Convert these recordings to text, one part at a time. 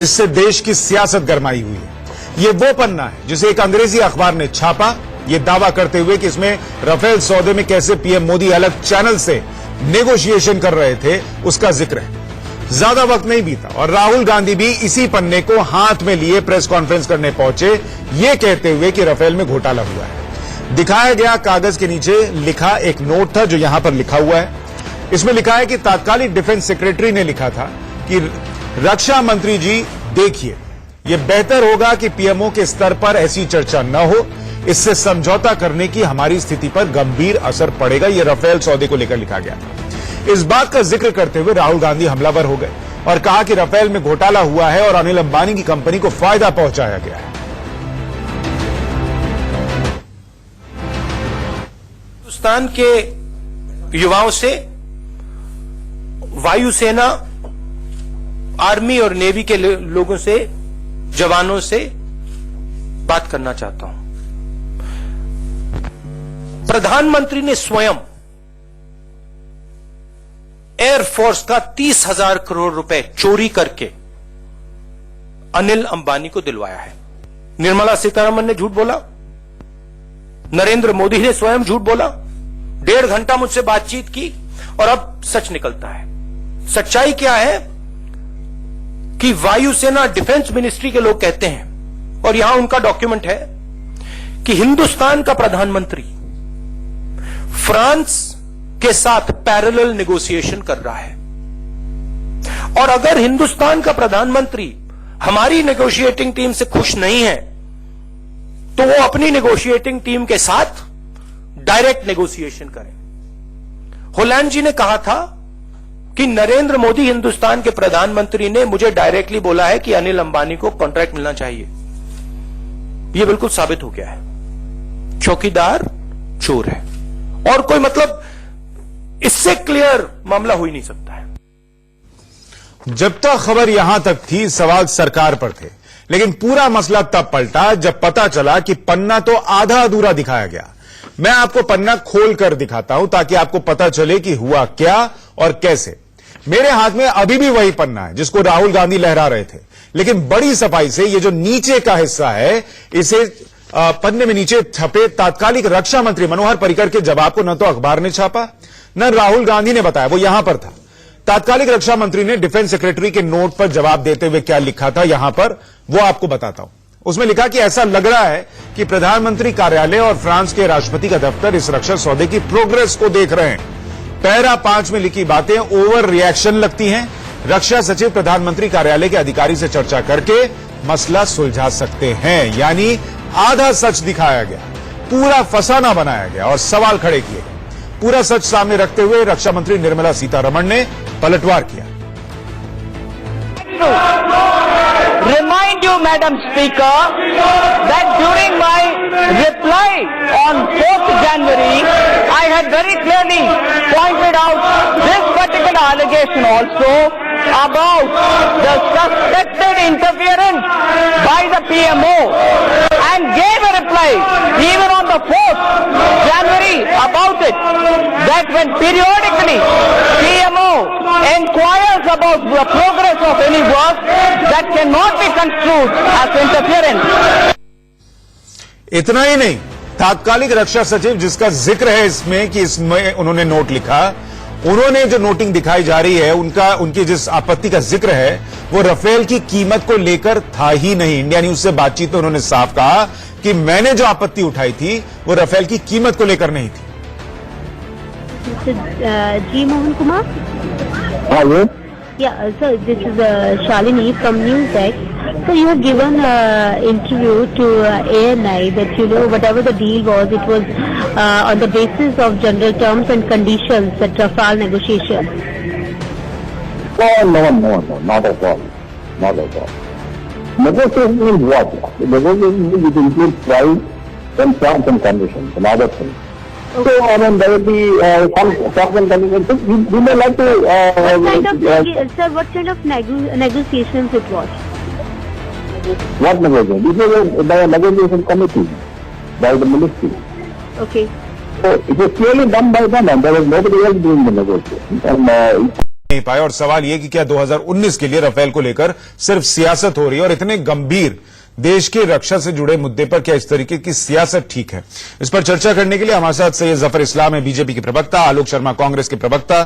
इससे देश की सियासत गरमाई हुई है। ये वो पन्ना है जिसे एक अंग्रेजी अखबार ने छापा, ये दावा करते हुए कि इसमें राफेल सौदे में कैसे पीएम मोदी अलग चैनल से नेगोशिएशन कर रहे थे उसका जिक्र है। ज्यादा वक्त नहीं बीता और राहुल गांधी भी इसी पन्ने को हाथ में लिए प्रेस कॉन्फ्रेंस करने पहुंचे, ये कहते हुए कि राफेल में घोटाला हुआ है। दिखाया गया कागज के नीचे लिखा एक नोट था जो यहां पर लिखा हुआ है। इसमें लिखा है कि तात्कालिक डिफेंस सेक्रेटरी ने लिखा था कि रक्षा मंत्री जी देखिए, यह बेहतर होगा कि पीएमओ के स्तर पर ऐसी चर्चा न हो, इससे समझौता करने की हमारी स्थिति पर गंभीर असर पड़ेगा। यह राफेल सौदे को लेकर लिखा गया था। इस बात का जिक्र करते हुए राहुल गांधी हमलावर हो गए और कहा कि राफेल में घोटाला हुआ है और अनिल अंबानी की कंपनी को फायदा पहुंचाया गया है। हिंदुस्तान के युवाओं से, वायुसेना, आर्मी और नेवी के लोगों से, जवानों से बात करना चाहता हूं। प्रधानमंत्री ने स्वयं एयरफोर्स का 30,000 करोड़ रुपए चोरी करके अनिल अंबानी को दिलवाया है। निर्मला सीतारमण ने झूठ बोला, नरेंद्र मोदी ने स्वयं झूठ बोला, 1.5 घंटा मुझसे बातचीत की और अब सच निकलता है। सच्चाई क्या है कि वायुसेना डिफेंस मिनिस्ट्री के लोग कहते हैं, और यहां उनका डॉक्यूमेंट है, कि हिंदुस्तान का प्रधानमंत्री फ्रांस के साथ पैरेलल नेगोशिएशन कर रहा है, और अगर हिंदुस्तान का प्रधानमंत्री हमारी नेगोशिएटिंग टीम से खुश नहीं है तो वो अपनी नेगोशिएटिंग टीम के साथ डायरेक्ट नेगोशिएशन करें। होलैंड जी ने कहा था कि नरेंद्र मोदी हिंदुस्तान के प्रधानमंत्री ने मुझे डायरेक्टली बोला है कि अनिल अंबानी को कॉन्ट्रैक्ट मिलना चाहिए। यह बिल्कुल साबित हो गया है, चौकीदार चोर है, और कोई मतलब इससे क्लियर मामला हो ही नहीं सकता है। जब तक खबर यहां तक थी, सवाल सरकार पर थे, लेकिन पूरा मसला तब पलटा जब पता चला कि पन्ना तो आधा अधूरा दिखाया गया। मैं आपको पन्ना खोल कर दिखाता हूं ताकि आपको पता चले कि हुआ क्या और कैसे। मेरे हाथ में अभी भी वही पन्ना है जिसको राहुल गांधी लहरा रहे थे, लेकिन बड़ी सफाई से ये जो नीचे का हिस्सा है, इसे पन्ने में नीचे छपे तात्कालिक रक्षा मंत्री मनोहर पर्रिकर के जवाब को न तो अखबार ने छापा न राहुल गांधी ने बताया, वो यहां पर था। तात्कालिक रक्षा मंत्री ने डिफेंस सेक्रेटरी के नोट पर जवाब देते हुए क्या लिखा था यहां पर, वो आपको बताता हूं। उसमें लिखा कि ऐसा लग रहा है कि प्रधानमंत्री कार्यालय और फ्रांस के राष्ट्रपति का दफ्तर इस रक्षा सौदे की प्रोग्रेस को देख रहे हैं। पैरा 5 में लिखी बातें ओवर रिएक्शन लगती हैं। रक्षा सचिव प्रधानमंत्री कार्यालय के अधिकारी से चर्चा करके मसला सुलझा सकते हैं। यानी आधा सच दिखाया गया, पूरा फसाना बनाया गया और सवाल खड़े किए गए। पूरा सच सामने रखते हुए रक्षा मंत्री निर्मला सीतारमण ने पलटवार किया। Remind you, Madam Speaker, that during my reply on 4th January, I had very clearly pointed out this particular allegation also about the suspected interference by the PMO, and gave a reply even on the 4th January about it, that when periodically PMO inquires about the progress of any work, that cannot be construed as interference. इतना ही नहीं, तात्कालिक रक्षा सचिव जिसका जिक्र है इसमें कि इसमें उन्होंने नोट लिखा, उन्होंने जो नोटिंग दिखाई जा रही है उनकी जिस आपत्ति का जिक्र है वो राफेल की कीमत को लेकर था ही नहीं। इंडिया न्यूज से बातचीत में उन्होंने साफ कहा कि मैंने जो आपत्ति उठाई थी वो राफेल की कीमत को लेकर नहीं थी। जी Mohan Kumar. Hello. Yeah, sir, this is Shalini from NewsX. So you have given interview to ANI that whatever the deal was, it was on the basis of general terms and conditions at Rafale negotiations. No, not at all. Not at all. Negotiation is what? Negotiation will include price and terms and conditions and other things. So, I mean, there will be some terms and conditions. We may like to... Sir, what kind of negotiations it was? What negotiation? It was by a negotiation committee, by the ministry. Okay. So, it was clearly done by them and there was nobody else doing the negotiation. And नहीं पाए। और सवाल यह कि क्या 2019 के लिए Rafale को लेकर सिर्फ सियासत हो रही है, और इतने गंभीर देश की रक्षा से जुड़े मुद्दे पर क्या इस तरीके की सियासत ठीक है? इस पर चर्चा करने के लिए हमारे साथ सैयद जफर इस्लाम है, बीजेपी के प्रवक्ता, आलोक शर्मा कांग्रेस के प्रवक्ता,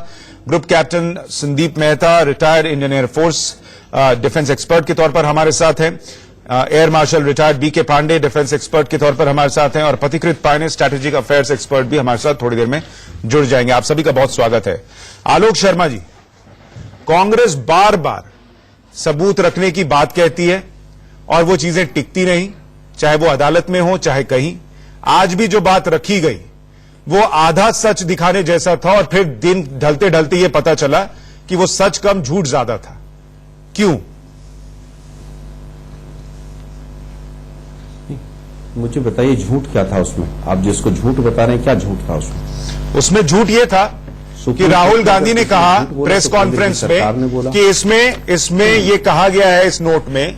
group captain Sandeep Mehta retired Indian air force defence expert के तौर पर हमारे साथ हैं, air marshal retired B K Pandey defence expert के तौर पर हमारे साथ हैं, और Pathikrit Payne strategic affairs expert भी हमारे साथ थोड़ी देर में जुड़ जाएंगे। आप सभी का बहुत स्वागत है। आलोक शर्मा जी, कांग्रेस बार बार सबूत रखने की बात कहती है और वो चीजें टिकती नहीं, चाहे वो अदालत में हो चाहे कहीं। आज भी जो बात रखी गई वो आधा सच दिखाने जैसा था, और फिर दिन ढलते ढलते ये पता चला कि वो सच कम झूठ ज्यादा था। क्यों? मुझे बताइए झूठ क्या था उसमें? आप जिसको झूठ बता रहे हैं, क्या झूठ था उसमें? उसमें झूठ ये था कि राहुल गांधी ने कहा प्रेस कॉन्फ्रेंस में कि इसमें ये कहा गया है इस नोट में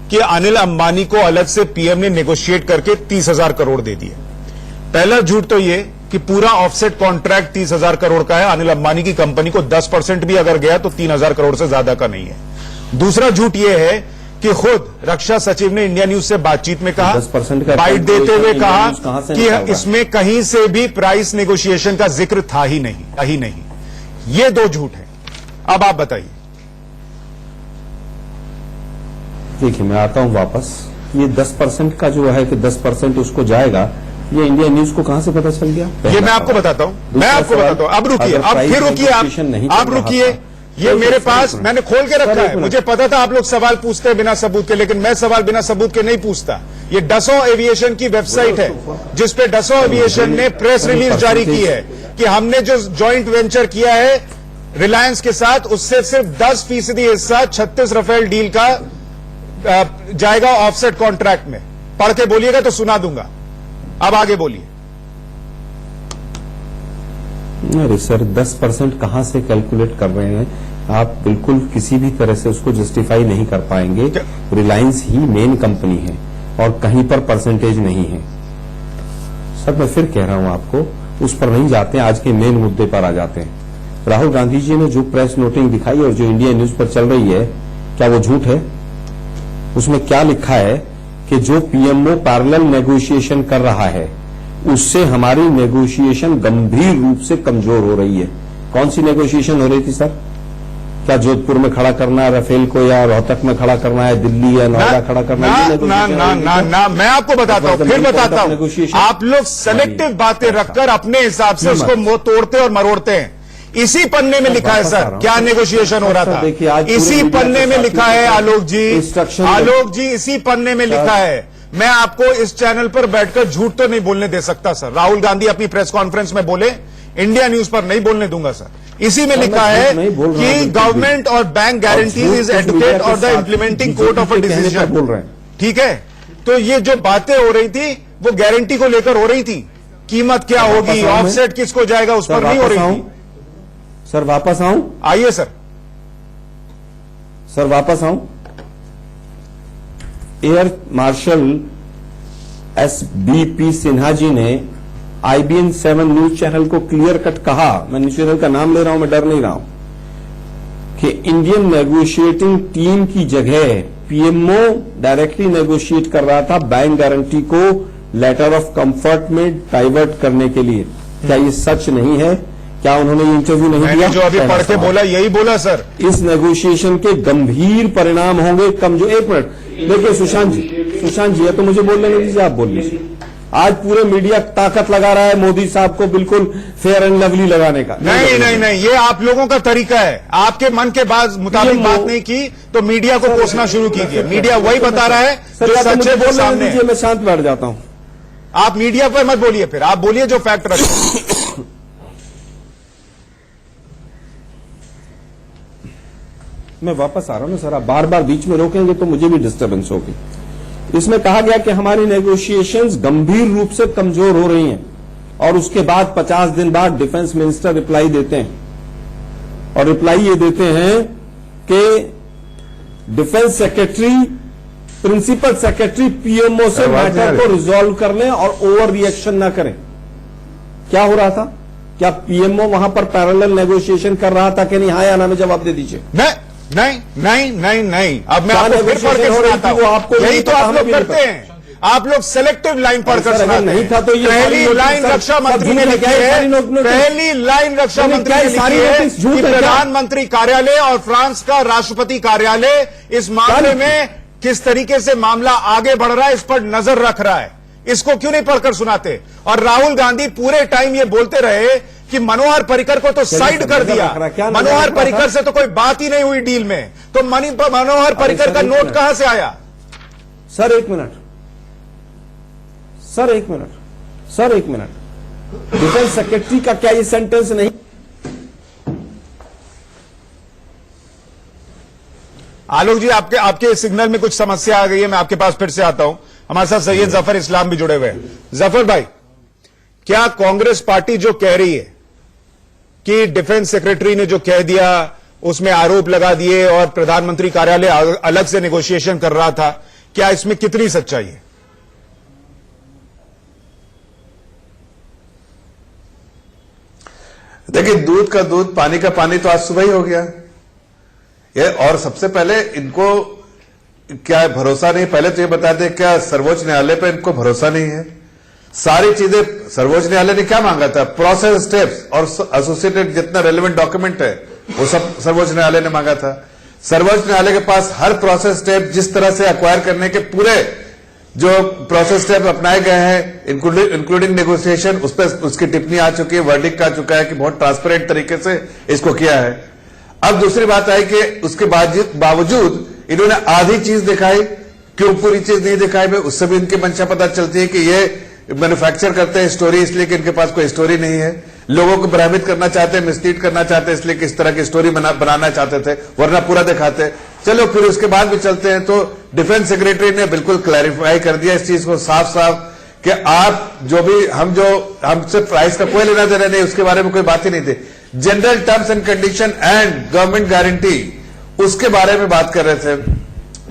कि अनिल अंबानी को अलग से पीएम ने नेगोशिएट करके 30,000 करोड़ दे दिए। पहला झूठ तो ये कि पूरा ऑफसेट कॉन्ट्रैक्ट 30,000 करोड़ का है, अनिल अंबानी की कंपनी को 10% भी अगर गया तो 3,000 करोड़ से ज्यादा का नहीं है। दूसरा झूठ ये है कि खुद रक्षा सचिव ने इंडिया न्यूज से बातचीत में कहा, 10% का बाइट देते हुए कहा कि इसमें कहीं से भी प्राइस नेगोशिएशन का जिक्र था ही नहीं। ये दो झूठ है। अब आप बताइए। देखिए, मैं आता हूं वापस। ये 10% का जो है कि 10% उसको जाएगा, ये इंडिया न्यूज को कहां से पता चल गया? ये मैं आपको बताता हूं। अब रुकिए, अब फिर रुकिए, आप रुकिए। ये मेरे पास मैंने खोल के रखा है। मुझे पता था आप लोग सवाल पूछते हैं बिना सबूत के, लेकिन मैं सवाल बिना सबूत के नहीं पूछता। ये डसो एविएशन की वेबसाइट है जिसपे डसो एविएशन ने प्रेस रिलीज जारी की है कि हमने जो ज्वाइंट वेंचर किया है रिलायंस के साथ, उससे सिर्फ 10% हिस्सा 36 राफेल डील का जाएगा ऑफसेट कॉन्ट्रैक्ट में। पढ़ के बोलिएगा तो सुना दूंगा। अब आगे बोलिए। अरे सर, 10% कहां से कैलकुलेट कर रहे हैं आप? बिल्कुल किसी भी तरह से उसको जस्टिफाई नहीं कर पाएंगे। रिलायंस ही मेन कंपनी है और कहीं पर परसेंटेज नहीं है। सर, मैं फिर कह रहा हूं आपको, उस पर नहीं जाते हैं, आज के मेन मुद्दे पर आ जाते हैं। राहुल गांधी जी ने जो प्रेस नोटिंग दिखाई और जो इंडिया न्यूज पर चल रही है, क्या वो झूठ है? उसमें क्या लिखा है कि जो पीएमओ पैरेलल नेगोशिएशन कर रहा है उससे हमारी नेगोशिएशन गंभीर रूप से कमजोर हो रही है। कौन सी नेगोशिएशन हो रही थी सर? क्या जोधपुर में खड़ा करना है राफेल को, या रोहतक में खड़ा करना है, दिल्ली या नोएडा खड़ा करना है? ना, मैं आपको बताता हूं, फिर बताता हूं। आप लोग सेलेक्टिव बातें रखकर अपने हिसाब से उसको तोड़ते और मरोड़ते हैं। इसी पन्ने में लिखा है सर क्या नेगोशिएशन हो रहा था। इसी पन्ने में लिखा है आलोक जी, इसी पन्ने में लिखा है। मैं आपको इस चैनल पर बैठकर झूठ तो नहीं बोलने दे सकता सर। राहुल गांधी अपनी प्रेस कॉन्फ्रेंस में बोले, इंडिया न्यूज पर नहीं बोलने दूंगा सर। इसी में लिखा है कि गवर्नमेंट और बैंक गारंटीज इज एडवोकेट और the implementing court of a decision बोल रहे हैं। ठीक है, तो ये जो बातें हो रही थी वो गारंटी को लेकर हो रही थी। कीमत क्या होगी, ऑफसेट किसको जाएगा, उस पर नहीं हो रही थी। सर वापस आऊं? आइए सर वापस आऊं। Air marshal SBP Sinha ji ने IBN 7 न्यूज चैनल को क्लियर कट कहा, मैं न्यूज चैनल का नाम ले रहा हूं, मैं डर नहीं रहा हूं, कि इंडियन नेगोशिएटिंग टीम की जगह पीएमओ डायरेक्टली नेगोशिएट कर रहा था बैंक गारंटी को लेटर ऑफ कंफर्ट में डाइवर्ट करने के लिए। क्या ये सच नहीं है? क्या उन्होंने ये इंटरव्यू नहीं दिया? जो अभी पढ़ के बोला यही बोला सर। इस नेगोशिएशन के गंभीर परिणाम होंगे कमजोर। एक मिनट देखिए, सुशांत जी है तो मुझे बोलने नहीं दीजिए, आप बोल लीजिए। आज पूरे मीडिया ताकत लगा रहा है मोदी साहब को बिल्कुल फेयर एंड लवली लगाने का। नहीं, ये आप लोगों का तरीका है। आपके मन के मुताबिक बात नहीं की तो मीडिया को कोसना शुरू कीजिए। मीडिया वही बता रहा है जो सच है, वो सामने है। मैं शांत बैठ जाता हूं। आप मीडिया पर मत बोलिए, फिर आप बोलिए जो फैक्ट रखें। मैं वापस आ रहा हूं ना सर, आप बार बार बीच में रोकेंगे तो मुझे भी डिस्टर्बेंस होगी। इसमें कहा गया कि हमारी नेगोशिएशंस गंभीर रूप से कमजोर हो रही हैं, और उसके बाद 50 दिन बाद डिफेंस मिनिस्टर रिप्लाई देते हैं, और रिप्लाई ये देते हैं कि defence secretary, principal secretary PMO से मैटर को रिजॉल्व कर लें और ओवर रिएक्शन ना करें। क्या हो रहा था? क्या पीएमओ वहां पर पैरेलल नेगोशिएशन कर रहा था कि नहीं? हाँ या ना में जवाब दे दीजिए। नहीं। अब मैं क्या आपको फिर पढ़ के negotiation हो रही सुनाता थी, वो हूं। आपको यही नहीं तो पता, आप हमें लोग भी नहीं करते हैं। आप लोग सेलेक्टिव लाइन पढ़कर सर, अगर सुनाते नहीं हैं। था तो ये पहली सारी लाइन नोटिस रक्षा सब मंत्री झूठ ने है, लिखी क्या ये है, सारी नोटिस? पहली लाइन रक्षा नहीं, मंत्री क्या ने ये सारी लिखी है नोटिस झूठ कि है क्या? प्रधानमंत्री कार्यालय और फ्रांस का राष्ट्रपति कार्यालय इस मामले में किस तरीके से मामला आगे बढ़ रहा है इस पर नजर रख रहा है। इसको क्यों नहीं पढ़कर सुनाते? और राहुल गांधी पूरे टाइम ये बोलते रहे कि मनोहर पर्रिकर को तो साइड कर दिया, मनोहर पर्रिकर से तो कोई बात ही नहीं हुई डील में, तो मनोहर पर्रिकर का नोट कहां से आया? सर एक मिनट, सर एक मिनट, सर एक मिनट। डिफेंस सेक्रेटरी का क्या ये सेंटेंस नहीं? आलोक जी, आपके सिग्नल में कुछ समस्या आ गई है, मैं आपके पास फिर से आता हूं। हमारे साथ सैयद जफर इस्लाम भी जुड़े हुए हैं। जफर भाई, क्या कांग्रेस पार्टी जो कह रही है कि डिफेंस सेक्रेटरी ने जो कह दिया उसमें आरोप लगा दिए और प्रधानमंत्री कार्यालय अलग से नेगोशिएशन कर रहा था, क्या इसमें कितनी सच्चाई है? देखिए, दूध का दूध पानी का पानी तो आज सुबह ही हो गया ये। और सबसे पहले इनको क्या भरोसा नहीं? पहले तो ये बताते क्या सर्वोच्च न्यायालय पे इनको भरोसा नहीं है? सारी चीजें सर्वोच्च न्यायालय ने क्या मांगा था? प्रोसेस स्टेप्स और एसोसिएटेड जितना रेलेवेंट डॉक्यूमेंट है वो सब सर्वोच्च न्यायालय ने मांगा था। सर्वोच्च न्यायालय के पास हर प्रोसेस स्टेप जिस तरह से एक्वायर करने के पूरे जो प्रोसेस स्टेप अपनाए गए हैं इंक्लूडिंग नेगोशिएशन, उस पर उसकी टिप्पणी आ चुकी है, वर्डिक्ट आ चुका है कि बहुत ट्रांसपेरेंट तरीके से इसको किया है। अब दूसरी बात आई कि उसके बावजूद इन्होंने आधी चीज दिखाई, क्यों पूरी चीज नहीं दिखाई? में उससे भी इनकी मंशा पता चलती है कि ये मैन्युफैक्चर करते हैं स्टोरी इसलिए कि इनके पास कोई स्टोरी नहीं है, लोगों को भ्रमित करना चाहते हैं, मिसलीड करना चाहते हैं, इसलिए कि इस तरह की स्टोरी बनाना चाहते थे, वरना पूरा दिखाते। चलो फिर उसके बाद भी चलते हैं तो डिफेंस सेक्रेटरी ने बिल्कुल क्लैरिफाई कर दिया इस चीज को साफ साफ कि आप जो भी हमसे प्राइस का कोई लेना देना नहीं, उसके बारे में कोई बात ही नहीं थी। General terms and condition and government guarantee उसके बारे में बात कर रहे थे।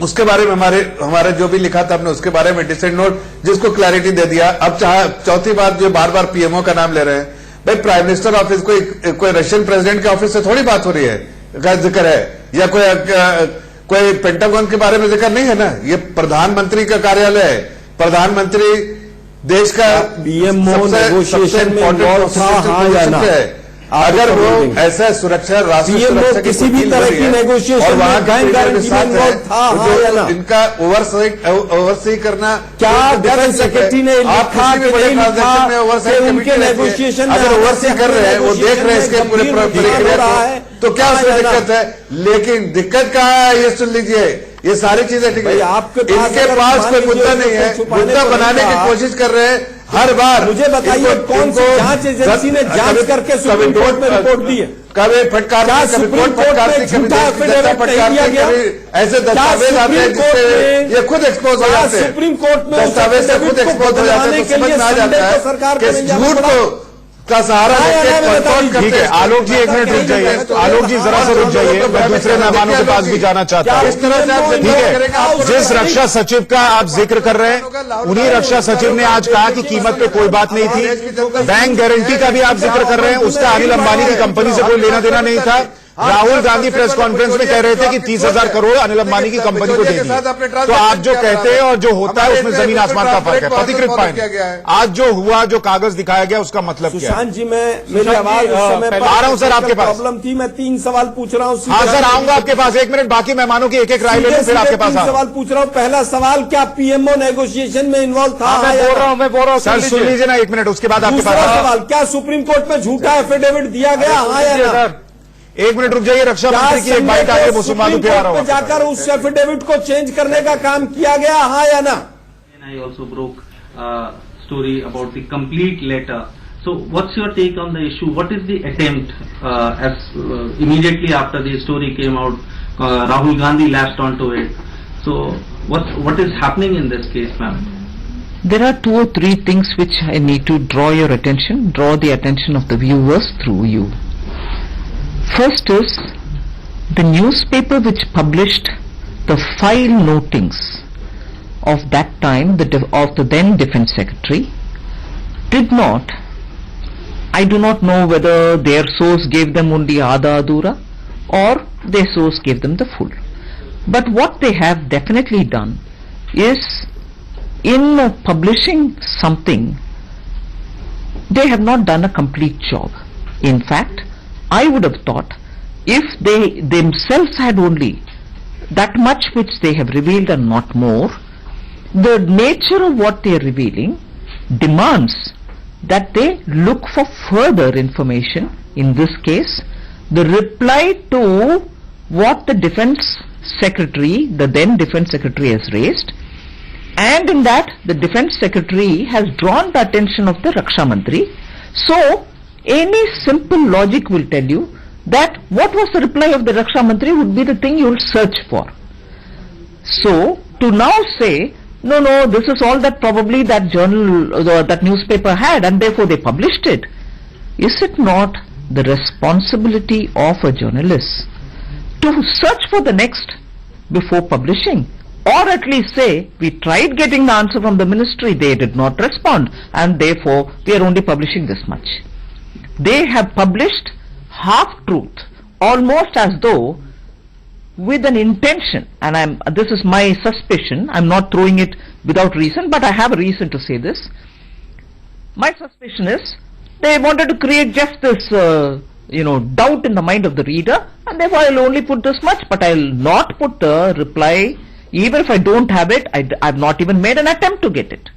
उसके बारे में हमारे जो भी लिखा था हमने उसके बारे में डिसेंट नोट जिसको क्लैरिटी दे दिया। अब चौथी बात जो बार बार पीएमओ का नाम ले रहे हैं, भाई प्राइम मिनिस्टर ऑफिस कोई रशियन प्रेसिडेंट के ऑफिस से थोड़ी बात हो रही है, का जिक्र है, या कोई पेंटागन के बारे में जिक्र नहीं है ना। ये प्रधानमंत्री का कार्यालय है, प्रधानमंत्री देश का पीएमओ नेगोशिएशन में इन्वॉल्व था, हाँ या ना? अगर वो ऐसा सुरक्षा राष्ट्रीय सुरक्षा किसी भी तरह की नेगोशिएशन में गारंटी में इन्वॉल्व था, हाँ या ना? इनका ओवरसी करना, क्या डिफेंस सेक्रेटरी ने लिखा कि नहीं लिखा कि उनके नेगोशिएशन में अगर ओवरसी कर रहे हैं, वो देख रहे हैं इसके पूरे प्रक्रिया को, तो क्या उसमें दिक्कत है? लेकिन दिक्कत कहाँ है ये सुन लीजिए। ये सारी चीजें ठीक है, इनके पास कोई मुद्दा नहीं है, मुद्दा बनाने की कोशिश कर रहे हैं हर बार। मुझे बताइए कौन सी जांच एजेंसी ने जांच करके सुप्रीम कोर्ट में रिपोर्ट दी है? कभी फटकार सुप्रीम कोर्ट में झूठा एफिडेविट नहीं दिया गया? ऐसे दस्तावेज आते हैं जिससे ये खुद एक्सपोज हो जाते हैं। सुप्रीम कोर्ट में दस्तावेज से खुद एक्सपोज हो जाते हैं, तो समझ में आ जाता है कि झूठ को का सहारा ठीक है। आलोक जी एक मिनट रुक जाइए, आलोक जी जरा सा रुक जाइए, मैं दूसरे मेहमानों के पास भी जाना चाहता हूं। इस तरह से आप ठीक है, जिस रक्षा सचिव का आप जिक्र कर रहे हैं उन्हीं रक्षा सचिव ने आज कहा कि कीमत पे कोई बात नहीं थी। बैंक गारंटी का भी आप जिक्र कर रहे हैं, उसका अनिल अंबानी की कंपनी से कोई लेना देना नहीं था। राहुल गांधी प्रेस कॉन्फ्रेंस में कह रहे थे कि 30,000 करोड़ अनिल अंबानी की कंपनी को दे दिए। तो आप जो कहते हैं और जो होता है उसमें जमीन आसमान का फर्क है। पथिकृत पाएंगे आज जो हुआ, जो कागज दिखाया गया, उसका मतलब क्या है? सुशांत जी, मेरी आवाज उस समय पर आ रहा हूं सर आपके पास। प्रॉब्लम थी, मैं 3 सवाल पूछ रहा हूं। हाँ सर, आऊंगा आपके पास, 1 मिनट बाकी मेहमानों की एक एक राय ले लूं, फिर आपके पास सवाल पूछ रहा हूं। पहला सवाल, क्या पीएमओ नेगोशिएशन में इन्वॉल्व था? मैं बोल रहा हूं सर, सुन लीजिए ना 1 मिनट, उसके बाद आपके पास। दूसरा सवाल, क्या सुप्रीम कोर्ट में झूठा एफिडेविट दिया गया, हाँ या ना? 1 मिनट रुक जाइए, रक्षा मंत्री की एक बाइट आगे वो सुना दूं, फिर आ रहा हूं। जाकर उस एफिडेविट को चेंज करने का काम किया गया, हाँ या ना? I also broke story about the complete letter. So, what's your take on the issue? What is the attempt? Immediately after the story came out, Rahul Gandhi latched onto it. So, what is happening in this case, ma'am? There are 2 or 3 things which I need to draw the attention of the viewers through you. First is the newspaper which published the file notings of that time of the then Defence Secretary did not I do not know whether their source gave them only Adha Adhura or their source gave them the full. But what they have definitely done is, in publishing something, they have not done a complete job. In fact, I would have thought if they themselves had only that much which they have revealed and not more, the nature of what they are revealing demands that they look for further information. In this case, the reply to what the defense secretary, the then defense secretary, has raised, and in that the defense secretary has drawn the attention of the Raksha Mantri. So any simple logic will tell you that what was the reply of the Raksha Mantri would be the thing you will search for. So to now say, no, this is all that probably that journal or that newspaper had and therefore they published it. Is it not the responsibility of a journalist to search for the next before publishing? Or at least say, we tried getting the answer from the ministry, they did not respond, and therefore we are only publishing this much. They have published half-truth, almost as though with an intention, and this is my suspicion, I'm not throwing it without reason, but I have a reason to say this. My suspicion is they wanted to create just this doubt in the mind of the reader, and therefore I'll only put this much, but I'll not put the reply. Even if I don't have it, I've not even made an attempt to get it.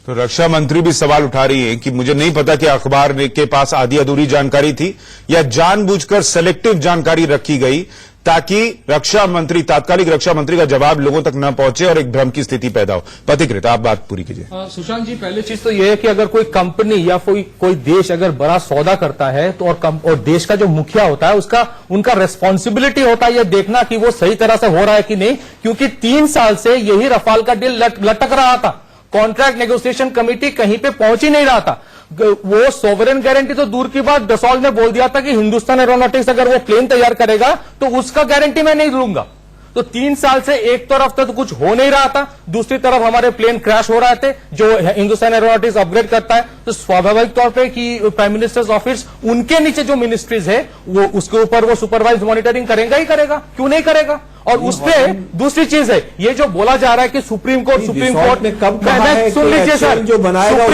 तो रक्षा मंत्री भी सवाल उठा रही है कि मुझे नहीं पता कि अखबार के पास आधी अधूरी जानकारी थी या जानबूझकर सेलेक्टिव जानकारी रखी गई ताकि तात्कालिक रक्षा मंत्री का जवाब लोगों तक न पहुंचे और एक भ्रम की स्थिति पैदा हो। पथिकृत, आप बात पूरी कीजिए। सुशांत जी, पहली चीज तो यह है कि अगर कोई कंपनी या कोई देश अगर बड़ा सौदा करता है तो और देश का जो मुखिया होता है उनका रेस्पॉन्सिबिलिटी होता है यह देखना कि वो सही तरह से हो रहा है कि नहीं, क्योंकि 3 साल से यही रफाल का डील लटक रहा था। कॉन्ट्रैक्ट नेगोशिएशन कमेटी कहीं पे पहुंच ही नहीं रहा था। वो सोवरेन गारंटी तो दूर की बात, डसॉल्ट ने बोल दिया था कि हिंदुस्तान एरोनॉटिक्स अगर वो प्लेन तैयार करेगा तो उसका गारंटी मैं नहीं लूंगा। तो 3 साल से एक तरफ तो कुछ हो नहीं रहा था, दूसरी तरफ हमारे प्लेन क्रैश हो रहे थे जो हिंदुस्तान एरोनॉटिक्स अपग्रेड करता है। तो स्वाभाविक तौर पे कि प्राइम मिनिस्टर्स ऑफिस उनके नीचे जो मिनिस्ट्रीज है वो उसके ऊपर वो सुपरवाइज मॉनिटरिंग करेगा ही करेगा, क्यों नहीं करेगा। और उस पे दूसरी चीज है, ये जो बोला जा रहा है कि सुप्रीम कोर्ट ने कब कहा है सुन लीजिए सर, जो बनाएगा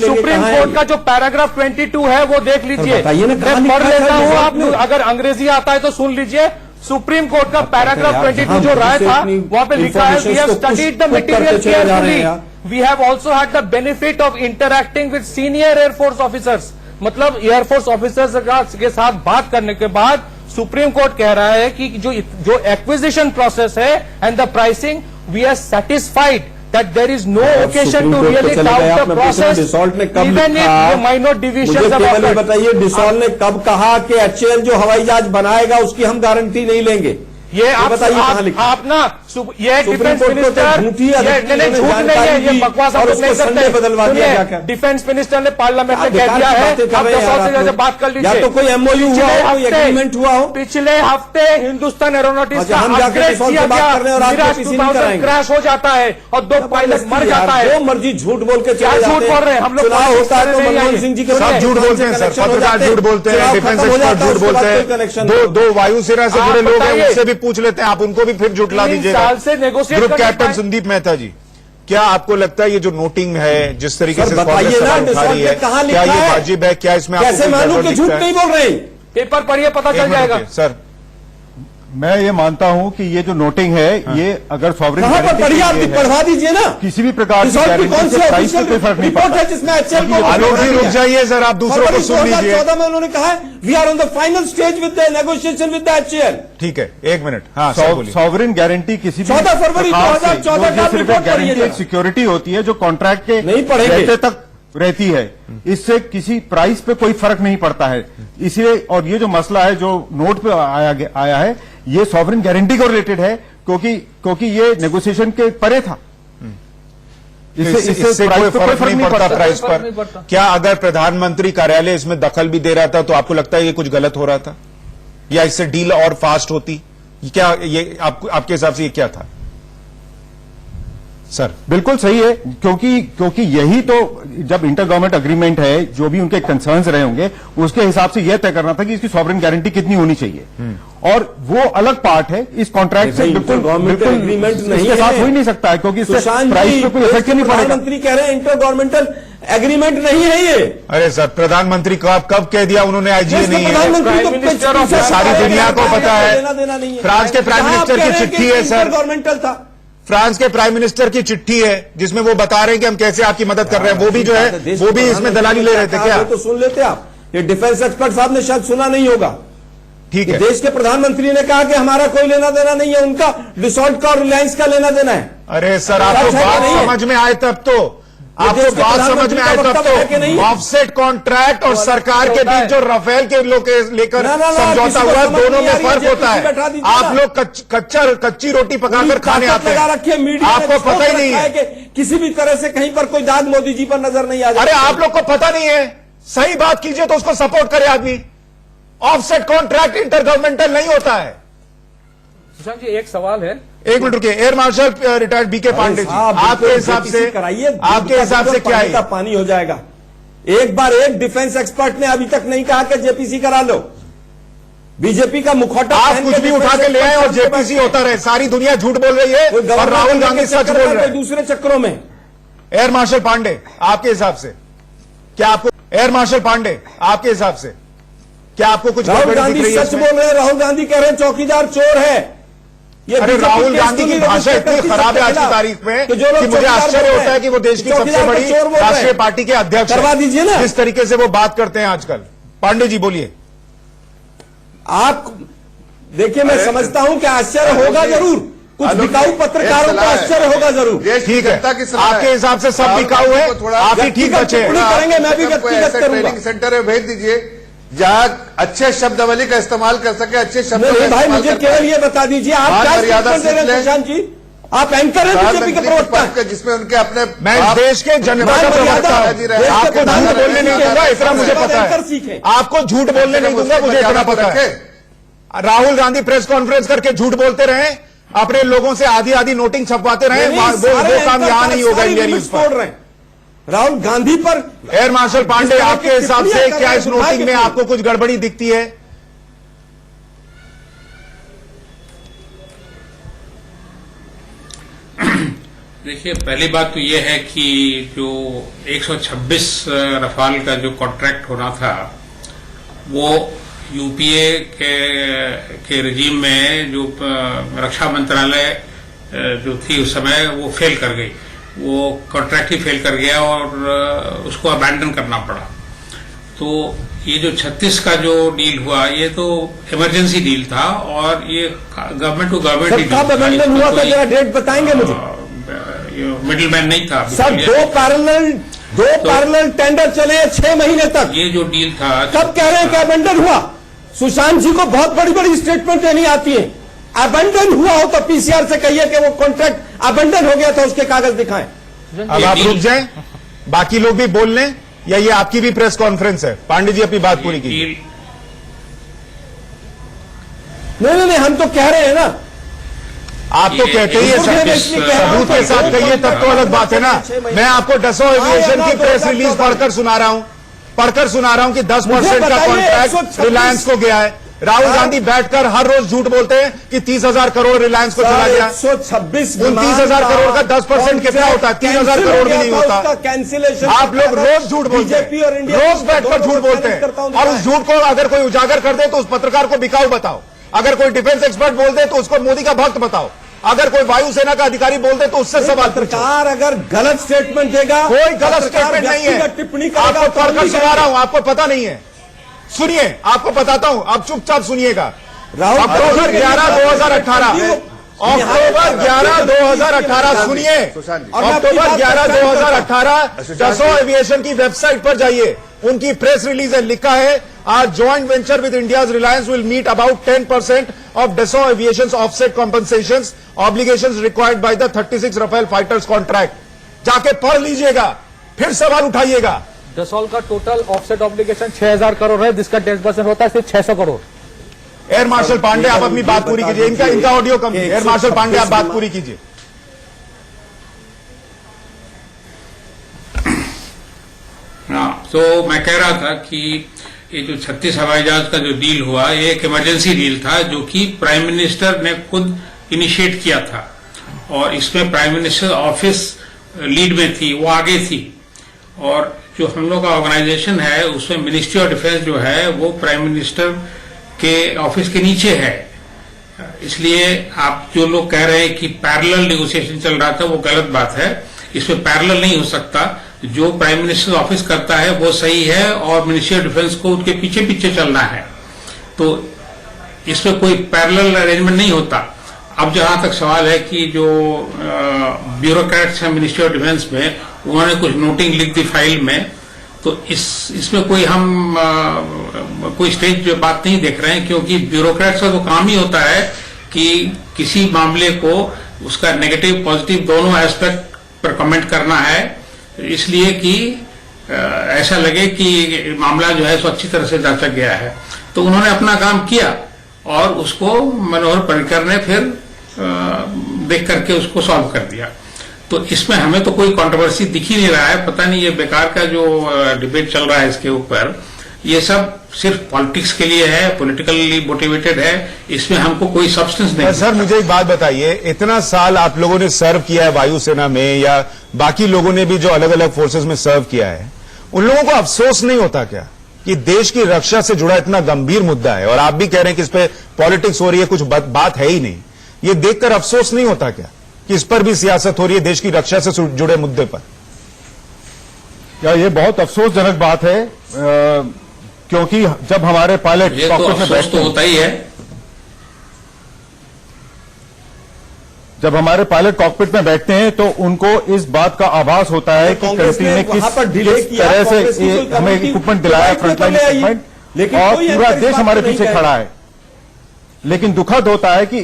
सुप्रीम कोर्ट का जो पैराग्राफ 22 है वो देख लीजिए, मैं पढ़ लेता हूं, आप अगर अंग्रेजी आता है तो सुन लीजिए। सुप्रीम कोर्ट का पैराग्राफ 22 जो राय था वहां पे लिखा है, we have studied the material carefully, we have also had the benefit of interacting with senior air force officers. मतलब एयरफोर्स ऑफिसर्स के साथ बात करने के बाद सुप्रीम कोर्ट कह रहा है कि जो एक्विजिशन प्रोसेस है and the pricing, we are satisfied that there is no occasion to really doubt the process, even if the minor division. बताइए, डिसॉल्ट ने कब कहा कि एचएएल जो हवाई जहाज बनाएगा उसकी हम गारंटी नहीं लेंगे? ये आप ना ये डिफेंस मिनिस्टर, झूठ नहीं है, ये बकवास आप लोग नहीं करते। डिफेंस मिनिस्टर ने पार्लियामेंट में कह दिया है, आप 10 साल से ज्यादा बात कर लीजिए। तो कोई एमओयू हुआ हो, कोई एग्रीमेंट हुआ हो? पिछले हफ्ते हिंदुस्तान एरोनॉटिक्स का अपग्रेड किया गया, क्रैश हो जाता है और 2 पायलट मर जाता है। जो मर्जी झूठ बोल के क्या झूठ बोल रहे हैं हम लोग? होता है तो मनमोहन सिंह जी के सब झूठ बोलते हैं सर, पत्रकार झूठ बोलते हैं, डिफेंस एक्सपर्ट झूठ बोलते हैं, दो वायुसेना से जुड़े लोग हैं उनसे भी पूछ लेते हैं, आप उनको भी फिर झुठला दीजिएगा। ग्रुप कैप्टन संदीप मेहता जी, क्या आपको लगता है ये जो नोटिंग है, जिस तरीके से बताइए ना, क्या ये वाजिब है? क्या इसमें कैसे मानूं कि झूठ नहीं बोल रहे? पेपर पढ़िए, पता चल जाएगा। सर, मैं ये मानता हूं कि ये जो नोटिंग है, ये अगर सॉवरेन पढ़वा दीजिए ना, किसी भी प्रकार की कौन सी ऑफिशियल रिपोर्ट है जिसमें एचएएल को आलोक जी रुक जाइए सर, आप दूसरों को सुन लीजिए। 2014 में उन्होंने कहा है we are on the final stage with the negotiation with the HAL. ठीक है, 1 मिनट। हाँ, सॉवरेन गारंटी किसी भी 14 फरवरी 2014 का रिपोर्ट गारंटी एक सिक्योरिटी होती है जो कॉन्ट्रैक्ट के नहीं पढ़ेंगे तक रहती है, इससे किसी प्राइस पे कोई फर्क नहीं पड़ता है। इसलिए और ये जो मसला है जो नोट पे आया है, ये सॉवरेन गारंटी को रिलेटेड है, क्योंकि ये नेगोशिएशन के परे था। इससे कोई फर्क नहीं पड़ता प्राइस पर। क्या अगर प्रधानमंत्री कार्यालय इसमें दखल भी दे रहा था तो आपको लगता है ये कुछ गलत हो रहा था, या इससे डील और फास्ट होती? क्या ये आपके हिसाब से ये क्या था? सर बिल्कुल सही है, क्योंकि यही तो जब इंटर गवर्नमेंट अग्रीमेंट है, जो भी उनके कंसर्न्स रहे होंगे उसके हिसाब से यह तय करना था कि इसकी सॉवरेन गारंटी कितनी होनी चाहिए, और वो अलग पार्ट है इस कॉन्ट्रैक्ट से। बिल्कुल गवर्नमेंट एग्रीमेंट नहीं इसके साथ हो ही नहीं सकता है, क्योंकि इससे प्राइस पे कोई इफेक्ट नहीं पड़ेगा। प्रधानमंत्री कह रहे हैं इंटर गवर्नमेंटल एग्रीमेंट नहीं है ये। अरे सर, प्रधानमंत्री को आप कब कह दिया उन्होंने आईजीए नहीं है? प्रधानमंत्री ये सारी दुनिया को पता है। लेना देना नहीं है। फ्रांस के प्राइम मिनिस्टर की चिट्ठी है सर, गवर्नमेंटल था। फ्रांस के प्राइम मिनिस्टर की चिट्ठी है जिसमें वो बता रहे हैं कि हम कैसे आपकी मदद कर रहे हैं। वो भी जो है वो भी इसमें दलाली ले रहे थे क्या? तो सुन लेते आप, ये डिफेंस एक्सपर्ट साहब ने शायद सुना नहीं होगा। ठीक है, देश के प्रधानमंत्री ने कहा कि हमारा कोई लेना देना नहीं है, उनका डिसॉल्ट का और रिलायंस का लेना देना है। अरे सर, आपको बात समझ में आए तब तो, आपको बात समझ में आए तब तो ऑफसेट कॉन्ट्रैक्ट और सरकार के बीच जो राफेल के लोग लेकर समझौता हुआ, दोनों में फर्क होता है। आप लोग कच्ची रोटी पकाकर खाने आते हैं, आपको पता ही नहीं है। किसी भी तरह से कहीं पर कोई दाग मोदी जी पर नजर नहीं आ जाए। अरे आप लोग को पता नहीं है, सही बात कीजिए तो उसको सपोर्ट करे आदमी। ऑफसेट कॉन्ट्रैक्ट इंटर गवर्नमेंटल नहीं होता है। सुशांत जी, एक सवाल है, एक मिनट रुकिए। Air marshal retired B K Pandey ji, आपके हिसाब से क्या है? पानी हो जाएगा। एक बार एक डिफेंस एक्सपर्ट ने अभी तक नहीं कहा कि जेपीसी करा लो। बीजेपी का मुखौटा आप कुछ भी उठा के ले आए और जेपीसी होता रहे। सारी दुनिया झूठ बोल रही है और राहुल गांधी सच बोल रहे हैं दूसरे चक्रों में। एयर मार्शल पांडे, आपके हिसाब से क्या आपको, एयर मार्शल पांडे आपके हिसाब से क्या आपको कुछ राहुल गांधी सच बोल रहे हैं? राहुल गांधी कह रहे हैं चौकीदार चोर है। अरे राहुल गांधी की भाषा इतनी खराब है आज की तारीख में कि मुझे आश्चर्य होता है कि वो देश की सबसे बड़ी राष्ट्रीय पार्टी के अध्यक्ष करवा दीजिए ना। जिस तरीके से वो बात करते हैं आजकल। पांडे जी बोलिए। आप देखिए, मैं समझता हूं कि आश्चर्य होगा जरूर, कुछ बिकाऊ पत्रकारों को आश्चर्य होगा जरूर। ठीक है, आपके हिसाब से सब बिकाऊ है, आप ही ठीक बचे हैं। करेंगे, मैं भी व्यक्तिगत करूंगा। ट्रेनिंग सेंटर में भेज दीजिए जहां अच्छे शब्दावली का इस्तेमाल कर सके, अच्छे शब्द। भाई मुझे केवल ये बता दीजिए, आप क्या स्टेटमेंट दे रहे हैं सुशांत जी? आप एंकर हैं बीजेपी के प्रवक्ता, जिसमें उनके अपने मैं देश के जनता का प्रवक्ता हूं। आपको झूठ बोलने नहीं दूंगा, इतना मुझे पता है। आपको झूठ बोलने नहीं दूंगा, मुझे इतना पता है। राहुल गांधी प्रेस कॉन्फ्रेंस करके झूठ बोलते रहे, अपने लोगों से आधी आधी नोटिंग छपवाते रहे, वो काम यहां नहीं होगा इंडिया न्यूज पर। राहुल गांधी पर एयर मार्शल पांडे, आपके हिसाब से क्या इस नोटिंग में आपको कुछ गड़बड़ी दिखती है? देखिए, पहली बात तो यह है कि जो 126 रफाल का जो कॉन्ट्रैक्ट होना था वो यूपीए के रिजीम में जो रक्षा मंत्रालय जो थी उस समय वो फेल कर गई, वो कॉन्ट्रैक्ट ही फेल कर गया और उसको अबैंडन करना पड़ा। तो ये जो 36 का जो डील हुआ ये तो इमरजेंसी डील था और ये गवर्नमेंट टू गवर्नमेंट कब अबैंडन हुआ था, जरा डेट बताएंगे मुझे? मिडिल मैन नहीं था सर। दो पैरेलल टेंडर चले 6 महीने तक। ये जो डील था, कब कह रहे हैं कि अबैंडन हुआ? सुशांत जी को बहुत बड़ी बड़ी स्टेटमेंट देनी आती है। अबैंडन हुआ हो तो पीसीआर से कहिए कि वो कॉन्ट्रैक्ट अबैंडन हो गया था, उसके कागज दिखाएं। अब आप रुक जाएं, बाकी लोग भी बोल लें, या ये आपकी भी प्रेस कॉन्फ्रेंस है? पांडे जी अपनी बात पूरी कीजिए। नहीं, हम तो कह रहे हैं ना। आप तो कहते ही है, सबूत के साथ कहिए तब तो अलग बात है ना। मैं आपको डसो एविएशन की प्रेस रिलीज पढ़कर सुना रहा हूं कि 10% का कॉन्ट्रैक्ट रिलायंस को गया है। राहुल गांधी बैठकर हर रोज झूठ बोलते हैं कि 30,000 करोड़ रिलायंस को चला गया। 126 29,000 करोड़ का 10% कितना होता है? 3,000 करोड़ भी नहीं होता। कैंसिलेशन आप लोग रोज झूठ बोलते हैं, रोज बैठकर झूठ बोलते हैं, और उस झूठ को अगर कोई उजागर कर दे तो उस पत्रकार को बिकाऊ बताओ। अगर कोई डिफेंस एक्सपर्ट बोल दे तो उसको मोदी का भक्त बताओ। अगर कोई वायुसेना का अधिकारी बोल दे तो उससे सवाल पूछो। पत्रकार अगर गलत स्टेटमेंट देगा, कोई गलत स्टेटमेंट नहीं है। टिप्पणी आपको पढ़कर सुना रहा हूं, आपको पता नहीं है। सुनिए, आपको बताता हूं, आप चुपचाप सुनिएगा। अक्टूबर 11, 2018 अक्टूबर 11, 2018 सुनिए, अक्टूबर 11, 2018 डसो एविएशन की वेबसाइट पर जाइए, उनकी प्रेस रिलीज है, लिखा है our joint venture with India's Reliance will meet about 10% of Dassault Aviation's offset compensations obligations required by the 36 Rafale fighters contract. जाके पढ़ लीजिएगा, फिर सवाल उठाइएगा। डसॉल्ट का टोटल ऑफसेट ऑब्लिगेशन 6,000 करोड़ है, जिसका 10% होता है सिर्फ 600 करोड़। एयर मार्शल पांडे, आप अपनी बात पूरी कीजिए। इनका ऑडियो कम। एयर मार्शल पांडे, आप बात पूरी कीजिए। तो मैं कह रहा था कि ये जो 36 हवाई जहाज का जो डील हुआ, ये एक इमरजेंसी डील था जो कि प्राइम मिनिस्टर ने खुद इनिशिएट किया था, और इसमें प्राइम मिनिस्टर ऑफिस लीड में थी, वो आगे थी। और जो हम लोग का ऑर्गेनाइजेशन है उसमें मिनिस्ट्री ऑफ डिफेंस जो है वो प्राइम मिनिस्टर के ऑफिस के नीचे है। इसलिए आप जो लोग कह रहे हैं कि पैरेलल नेगोशिएशन चल रहा था, वो गलत बात है। इसमें पैरेलल नहीं हो सकता। जो प्राइम मिनिस्टर ऑफिस करता है वो सही है, और मिनिस्ट्री ऑफ डिफेंस को उसके पीछे पीछे चलना है। तो इसमें कोई पैरेलल अरेंजमेंट नहीं होता। अब जहां तक सवाल है कि जो ब्यूरोक्रेट्स हैं मिनिस्ट्री ऑफ डिफेंस में, उन्होंने कुछ नोटिंग लिख दी फाइल में, तो इसमें कोई हम कोई स्टेज बात नहीं देख रहे हैं, क्योंकि ब्यूरोक्रेट्स का तो काम ही होता है कि किसी मामले को उसका नेगेटिव पॉजिटिव दोनों एस्पेक्ट पर कमेंट करना है, इसलिए कि ऐसा लगे कि मामला जो है सो अच्छी तरह से जांचा गया है। तो उन्होंने अपना काम किया और उसको मनोहर पर्रिकर ने फिर देख करके उसको सॉल्व कर दिया। तो इसमें हमें तो कोई कंट्रोवर्सी दिख ही नहीं रहा है। पता नहीं ये बेकार का जो डिबेट चल रहा है इसके ऊपर, ये सब सिर्फ पॉलिटिक्स के लिए है, पॉलिटिकली मोटिवेटेड है, इसमें हमको कोई सब्सटेंस नहीं। सर मुझे एक बात बताइए, इतना साल आप लोगों ने सर्व किया है वायुसेना में, या बाकी लोगों ने भी जो अलग अलग फोर्सेस में सर्व किया है, उन लोगों को अफसोस नहीं होता क्या कि देश की रक्षा से जुड़ा इतना गंभीर मुद्दा है और आप भी कह रहे हैं कि इस पे पॉलिटिक्स हो रही है, कुछ बात है ही नहीं, ये देखकर अफसोस नहीं होता क्या कि इस पर भी सियासत हो रही है देश की रक्षा से जुड़े मुद्दे पर? या ये बहुत अफसोसजनक बात है, क्योंकि जब हमारे पायलट कॉकपिट में बैठते तो होता ही है, जब हमारे पायलट कॉकपिट में बैठते हैं तो उनको इस बात का आभास होता है कि कंट्री ने किस तरह से हमें इक्विपमेंट दिलाया, फ्रंटलाइन इक्विपमेंट, और पूरा देश हमारे पीछे खड़ा है। लेकिन दुखद होता है कि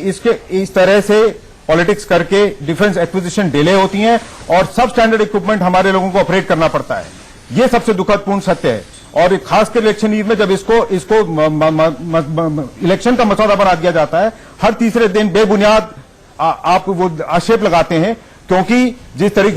इस तरह से पॉलिटिक्स करके डिफेंस एक्विजिशन डिले होती हैं और सब स्टैंडर्ड इक्विपमेंट हमारे लोगों को ऑपरेट करना पड़ता है। ये सबसे दुखदपूर्ण सत्य है। और खासकर इलेक्शन ईव में जब इसको इलेक्शन का मसौदा बना दिया जाता है, हर तीसरे दिन बेबुनियाद आप वो आक्षेप लगाते हैं, क्योंकि जिस तरीके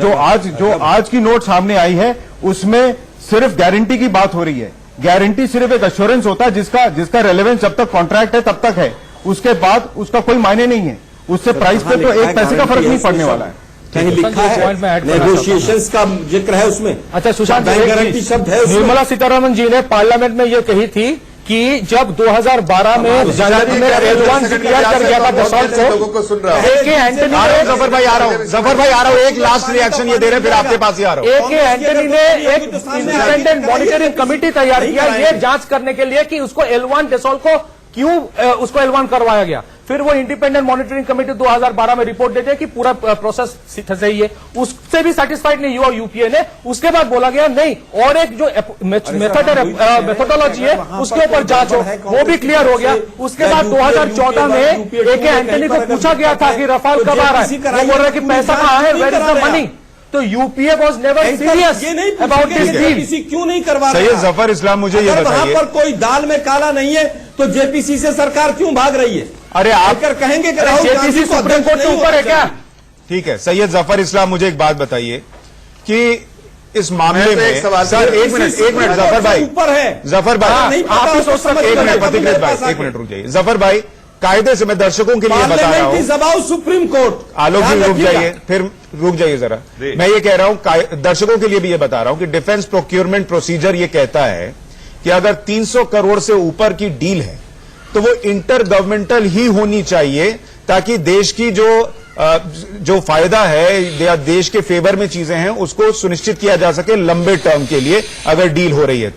जो आज की नोट सामने आई है उसमें सिर्फ गारंटी की बात हो रही है। गारंटी सिर्फ एक अश्योरेंस होता है जिसका रेलेवेंस जब तक कॉन्ट्रैक्ट है तब तक है, उसके बाद उसका कोई मायने नहीं है। उससे प्राइस पे तो एक पैसे का फर्क नहीं पड़ने वाला है। कहीं लिखा है नेगोशिएशंस का जिक्र है उसमें। अच्छा सुशांत, गारंटी शब्द है उसमें। निर्मला सीतारमण जी ने पार्लियामेंट में ये कही थी कि जब 2012 में जनवरी में L1 डिक्लेयर कर गया था दसौल को, AK एंटनी ने, जफर भाई आ रहा हूं, एक लास्ट रिएक्शन ये दे रहे, फिर आपके पास ही आ रहा हूं। AK एंटनी ने एक इंडिपेंडेंट मॉनिटरिंग कमेटी तैयार किया ये जांच करने के लिए कि उसको L1 दसौल को क्यों उसको L1 करवाया गया। फिर वो इंडिपेंडेंट मॉनिटरिंग कमेटी 2012 में रिपोर्ट देते हैं कि पूरा प्रोसेस सही है, उससे भी सेटिस्फाइड नहीं हुआ यूपीए ने। उसके बाद बोला गया नहीं, और एक जो मेथोडोलॉजी है उसके ऊपर जांच हो, वो भी क्लियर हो गया। उसके बाद 2014 में AK एंटनी को पूछा गया था कि रफाल कब आ रहा है, वो बोल रहे कि पैसा कहां है, वेयर इज द मनी। तो UPA was never serious about this deal. क्यों नहीं करवा रहा? सैयद जफर इस्लाम, मुझे ये बताइए, वहां पर कोई दाल में काला नहीं है तो जेपीसी से सरकार क्यों भाग रही है? अरे आप कहेंगे कि जेपीसी सुप्रीम कोर्ट के ऊपर है क्या? ठीक है सैयद जफर इस्लाम, मुझे एक बात बताइए कि इस मामले में सर एक मिनट जफर भाई, ऊपर है जफर भाई, आप सोच सकते, एक मिनट पथिकृत भाई, एक मिनट रुक जाइए। जफर भाई, कायदे से मैं दर्शकों के लिए बता रहा हूं, सुप्रीम कोर्ट, आलोक जी रुक जाइए, फिर रुक जाइए जरा। मैं ये कह रहा हूं, दर्शकों के लिए भी ये बता रहा हूं कि डिफेंस प्रोक्योरमेंट प्रोसीजर ये कहता है कि अगर 300 करोड़ से ऊपर की डील है तो वो इंटर गवर्नमेंटल ही होनी चाहिए, ताकि देश की जो फायदा है या देश के फेवर में चीजें हैं उसको सुनिश्चित किया जा सके लंबे टर्म के लिए, अगर डील हो रही है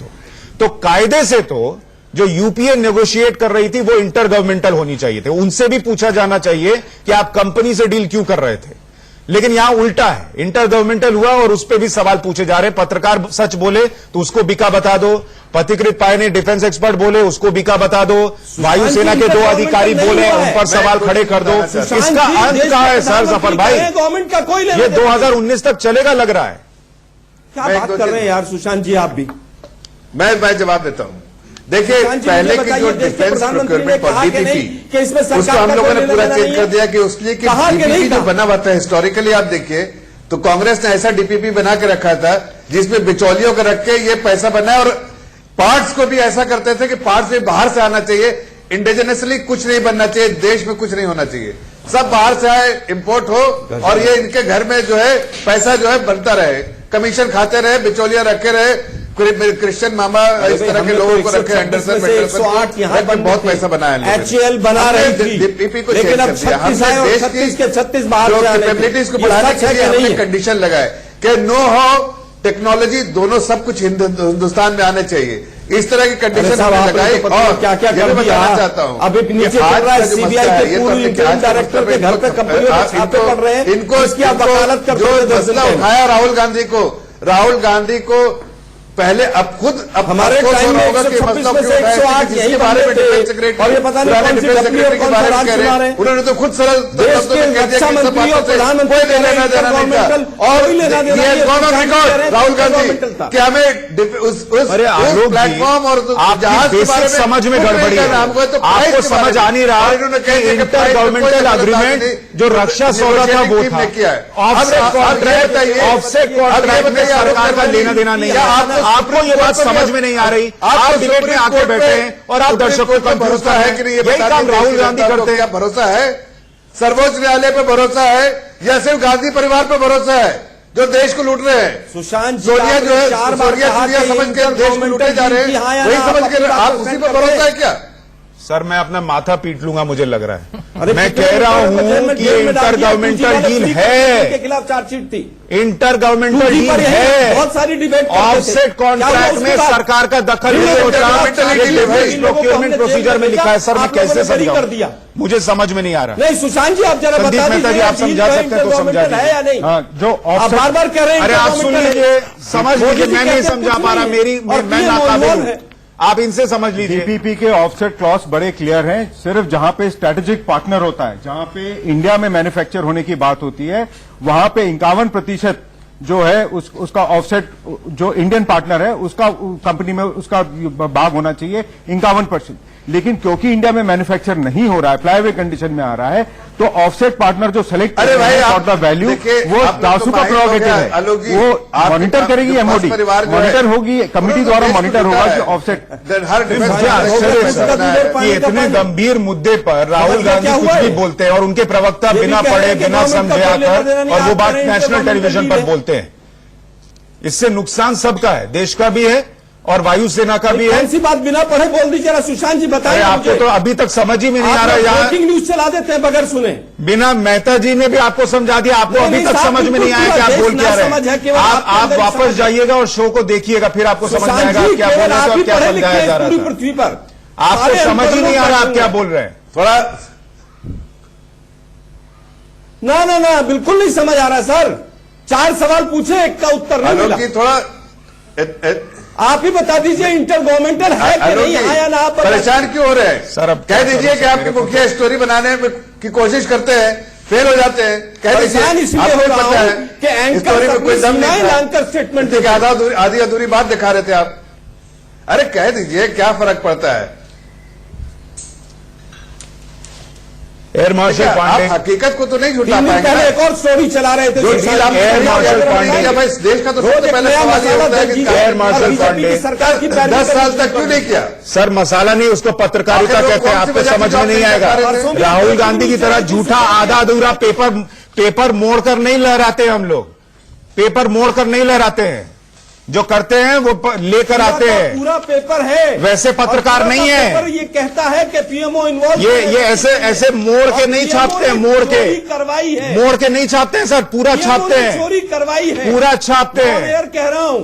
तो कायदे से तो जो यूपीए नेगोशिएट कर रही थी वो इंटर गवर्नमेंटल होनी चाहिए थे। उनसे भी पूछा जाना चाहिए कि आप कंपनी से डील क्यों कर रहे थे, लेकिन यहां उल्टा है, इंटर गवर्नमेंटल हुआ और उस पर भी सवाल पूछे जा रहे हैं। पत्रकार सच बोले तो उसको बिका बता दो, पथिकृत पाय ने डिफेंस एक्सपर्ट बोले उसको बिका बता दो, वायुसेना के 2 अधिकारी बोले उन पर सवाल खड़े कर दो। इसका अंत कहां है सर जफर भाई? गवर्नमेंट का कोई ये 2019 तक चलेगा लग रहा है। क्या बात कर रहे हैं यार सुशांत जी आप भी? मैं जवाब देता हूं। देखिए पहले की जो डिफेंस प्रोक्योरमेंट पॉलिसी थी उसको हम लोगों ने पूरा चेंज कर दिया कि उसके लिए कि डीपीपी जो बना हुआ था हिस्टोरिकली आप देखिए तो कांग्रेस ने ऐसा डीपीपी बना के रखा था जिसमें बिचौलियों को रख के ये पैसा बना है। और पार्ट्स को भी ऐसा करते थे कि पार्ट्स भी बाहर से आना चाहिए, इंडिजिनसली कुछ नहीं बनना चाहिए, देश में कुछ नहीं होना चाहिए, सब बाहर से आए, इंपोर्ट हो और ये इनके घर में जो है पैसा जो है बनता रहे, कमीशन खाते रहे, बिचौलिया रखे रहे, क्रिश्चियन मामा इस तरह के लोगों को रखे, एंडरसन 108 यहाँ बन बहुत पैसा बनाया, HCL बना रही थी, डीपीपी को लेकिन अब 36 आए और 36 के 36 बाहर से आए। कैपेबिलिटीज को बढ़ाने के लिए हमने कंडीशन लगाए कि नो हाउ टेक्नोलॉजी दोनों सब कुछ हिंदुस्तान में आने चाहिए, इस तरह की कंडीशन हमने लगाई। और क्या क्या कर बताना चाहता हूँ, अभी नीचे चल रहा है सीबीआई के पूर्व इंटरिम डायरेक्टर के घर पे कंपनियों के छापे पड़ रहे हैं, इनको इसकी आप वकालत करते जो हैं। मसला उठाया राहुल गांधी को पहले अब खुद हमारे टाइम में 126 में से 108 यही बारे में और ये पता नहीं कौन सी कंपनी और कौन सा राज चला रहे हैं। उन्होंने तो खुद सरल देश के रक्षा मंत्री और प्रधानमंत्री लेना देना नहीं था। और राहुल गांधी कि हमें उस प्लेटफॉर्म और जहाज के बारे में समझ में गड़बड़ी है, आपको समझ आ नहीं रहा। इंटर गवर्नमेंटल अग्रीमेंट जो रक्षा सौदा था वो था, ऑफसेट कॉन्ट्रैक्ट में सरकार का लेना देना नहीं है। आपको ये बात समझ में नहीं आ रही, आप डिबेट में आके बैठे हैं और आप दर्शकों को भरोसा है कि नहीं, यही काम राहुल गांधी करते हैं। भरोसा है सर्वोच्च न्यायालय पे भरोसा है या सिर्फ गांधी परिवार पे भरोसा है जो देश को लूट रहे हैं? सुशांत सोनिया जो है सोनिया समझ के देश को लूटे जा रहे हैं, वही समझ के आप उसी पे भरोसा है क्या? सर मैं अपना माथा पीट लूंगा, मुझे लग रहा है। मैं कह रहा हूं कि इंटर गवर्नमेंटल डील है, के खिलाफ चार्जशीट थी, इंटर गवर्नमेंटल डील है, बहुत सारी डिबेट, ऑफसेट कॉन्ट्रैक्ट में सरकार का दखल नहीं होता, प्रोक्योरमेंट प्रोसीजर में लिखा है। सर मैं कैसे समझाऊं, मुझे समझ में नहीं आ रहा। नहीं सुशांत जी आप जरा बता दीजिए, आप समझा सकते हैं तो समझा है या नहीं? जो आप बार बार कह रहे हैं, अरे आप सुन लीजिए, समझ लीजिए, मैं नहीं समझा पा रहा, मैं नाकाबिल हूं, आप इनसे समझ लीजिए। डीपीपी के ऑफसेट क्लॉज बड़े क्लियर हैं, सिर्फ जहां पे स्ट्रेटेजिक पार्टनर होता है, जहां पे इंडिया में मैन्युफैक्चर होने की बात होती है, वहां पे 51% जो है उसका ऑफसेट जो इंडियन पार्टनर है उसका कंपनी में उसका भाग होना चाहिए 51%। लेकिन क्योंकि इंडिया में मैन्युफैक्चर नहीं हो रहा है, फ्लाईअवे कंडीशन में आ रहा है, तो ऑफसेट पार्टनर जो सेलेक्ट कर रहे हैं फॉर द वैल्यू, वो दासू का प्रोरोगेटिव है, वो मॉनिटर करेगी एमओडी, मॉनिटर होगी, कमिटी द्वारा मॉनिटर होगा कि ऑफसेट। इतने गंभीर मुद्दे पर राहुल गांधी कुछ भी बोलते हैं और उनके प्रवक्ता बिना पढ़े बिना समझे आकर और वो बात नेशनल टेलीविजन पर बोलते हैं, इससे नुकसान सबका है, देश का भी है और वायुसेना का भी है। ऐसी बात बिना पढ़े बोल दी, जरा सुशांत जी बताएं। आपको तो अभी तक समझ ही में नहीं आ रहा, यहाँ न्यूज चला देते हैं बगैर सुने। बिना मेहता जी ने भी आपको समझा दिया, आपको अभी तक समझ में नहीं आया कि आप बोल क्या रहे हैं। आप वापस जाइएगा और शो को देखिएगा, फिर आपको समझ में आएगा क्या बोल रहे हैं और क्या समझाया जा रहा है। पृथ्वी पर आपको समझ ही नहीं आ रहा आप क्या बोल रहे हैं। थोड़ा ना बिल्कुल नहीं समझ आ रहा सर। 4 सवाल पूछे, एक का उत्तर नहीं मिला। थोड़ा आप ही बता दीजिए इंटर गवर्नमेंटल है कि नहीं, आया ना? आप परेशान क्यों हो रहे हैं सर? अब कह दीजिए कि आपकी मुखिया स्टोरी बनाने की कोशिश करते हैं, फेल हो जाते हैं, कह दीजिए। इसलिए हो रहा है कि स्टोरी में कोई दम नहीं था, एंकर स्टेटमेंट आधी अधूरी बात दिखा रहे थे आप। अरे कह दीजिए, क्या फर्क पड़ता है? एयर मार्शल पांडे आप हकीकत को तो नहीं झूठा पाएंगे। एक और स्टोरी चला रहे थे एयर मार्शल पांडे, देश का तो सबसे पहले सवाल ये होता है कि एयर मार्शल पांडे सरकार की 10 साल तक क्यों नहीं किया? सर मसाला नहीं, उसको पत्रकारिता कहते हैं, आपको समझ में नहीं आएगा। राहुल गांधी की तरह झूठा आधा अधूरा पेपर मोड़ कर नहीं लहराते हम लोग, पेपर मोड़ कर नहीं लहराते हैं, जो करते हैं वो लेकर आते हैं। पूरा पेपर है, वैसे पत्रकार नहीं है। ये कहता है कि पीएमओ इन्वॉल्व, ये ऐसे मोड़ के नहीं छापते हैं, मोड़ के नहीं छापते हैं सर, पूरा छापते हैं, चोरी करवाई है, पूरा छापते हैं। मैं कह रहा हूं